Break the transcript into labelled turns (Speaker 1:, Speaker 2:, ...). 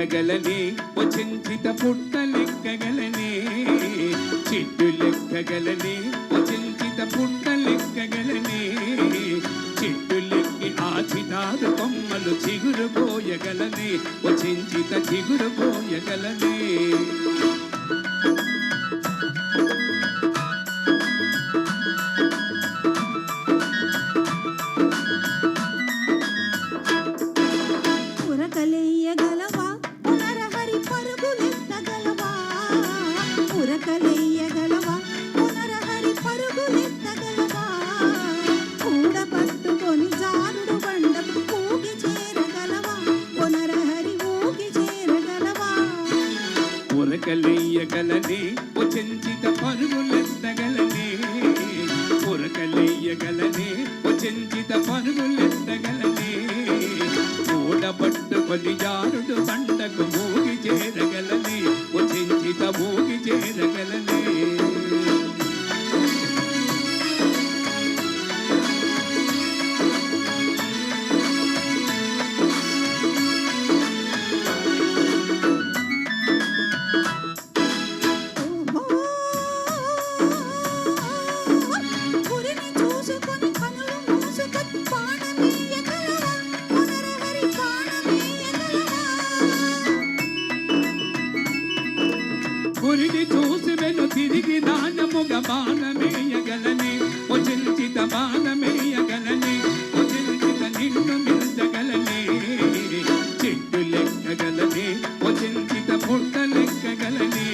Speaker 1: లెక్కగలనే వచించిత పుట్ట లెక్కగలనే చెట్టు లెక్కగలనే వచించిత పుట్ట లెక్కగలనే చెట్టు లెక్కి ఆచితారు కొమ్మలు చిగురు పోయగలనే వచించిత చిగురు పోయగలనే
Speaker 2: ఉరకలేయగలవా పునరహరి పరుగులెత్తగలవా ఉరకలేయగలవా పునరహరి పరుగులెత్తగలవా కూడ పట్టుకొని జారుడు బండపు ఊగి చేరగలవా పునరహరి ఊగి చేరగలవా
Speaker 1: ఉరకలేయగలనే వచించిత పరుగులెత్తగలనే ఉరకలేయగలనే వచించిత పరుగులెత్తగలనే పట్టుకొని జారుడు బండకు మూగి చేరగలనే వచించిత మూగి చేరగలనే గురిని చూసి వెను తిరిగి నాణముగ బాణమేయగలనే వచించిత బాణమేయగలనే వచించిత నిన్ను మించగలనే చెట్టు లెక్కగలనే వచించిత పుట్ట లెక్కగలనే